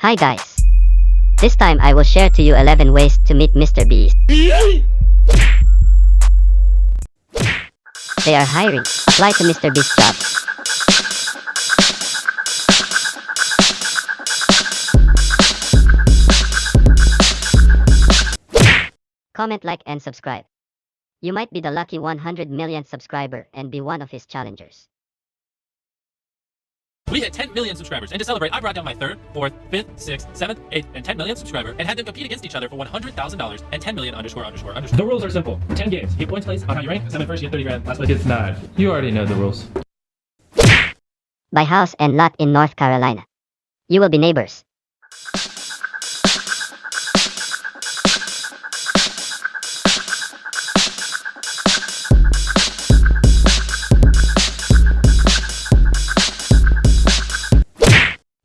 Hi guys. This time I will share to you 11 ways to meet Mr. Beast. They are hiring. Apply to Mr. Beast jobs. Comment, like, and subscribe. You might be the lucky 100 millionth subscriber and be one of his challengers. We hit 10 million subscribers, and to celebrate, I brought down my 3rd, 4th, 5th, 6th, 7th, 8th, and 10 millionth subscriber and had them compete against each other for $100,000 and 10 million ___. The rules are simple. 10 games. You get points placed on how you rank. 7 first, you get 30 grand. Last place gets 9. You already know the rules. Buy house and lot in North Carolina. You will be neighbors.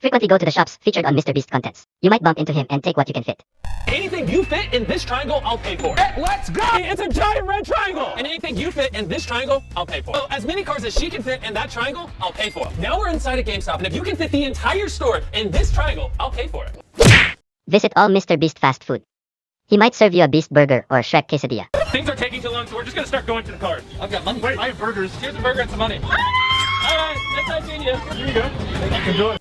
Frequently go to the shops featured on Mr. Beast contents. You might bump into him and take what you can fit. Anything you fit in this triangle, I'll pay for. Let's go! It's a giant red triangle! And anything you fit in this triangle, I'll pay for. So as many cars as she can fit in that triangle, I'll pay for. Now we're inside a GameStop, and if you can fit the entire store in this triangle, I'll pay for it. Visit all Mr. Beast fast food. He might serve you a Beast burger or a Shrek quesadilla. Things are taking too long, so we're just gonna start going to the cars. I've got money. Wait, I have burgers. Here's a burger and some money. Alright, next time seeing you. Here you go. Enjoy.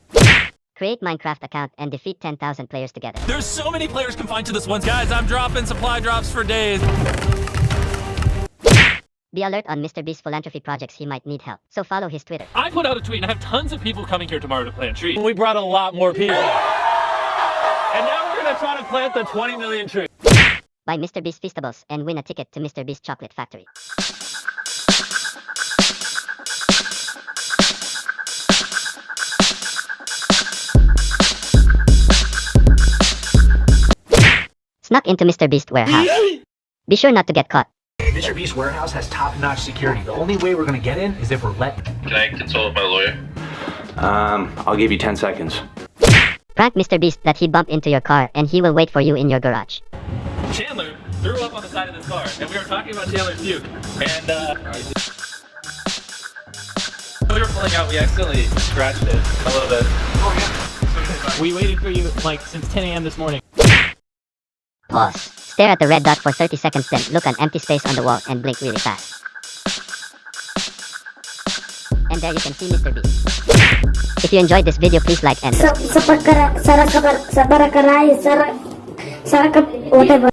Create Minecraft account and defeat 10,000 players together. There's so many players confined to this one. Guys, I'm dropping supply drops for days. Be alert on Mr. Beast's philanthropy projects. He might need help, so follow his Twitter. I put out a tweet and I have tons of people coming here tomorrow to plant trees. We brought a lot more people. And now we're gonna try to plant the 20 million trees. Buy Mr. Beast Feastables and win a ticket to Mr. Beast Chocolate Factory. Snuck into Mr. Beast warehouse. Be sure not to get caught. Mr. Beast warehouse has top-notch security. The only way we're gonna get in is if we're let. Can I consult with my lawyer? I'll give you 10 seconds. Prank Mr. Beast that he bumped into your car and he will wait for you in your garage. Chandler threw up on the side of this car, and we were talking about Chandler's puke. And we were pulling out, we accidentally scratched it a little bit. Oh yeah. We waited for you like since 10 a.m. this morning. Pause. Stare at the red dot for 30 seconds, then look an empty space on the wall and blink really fast. And there you can see Mr. Beast. If you enjoyed this video, please like and subscribe. whatever.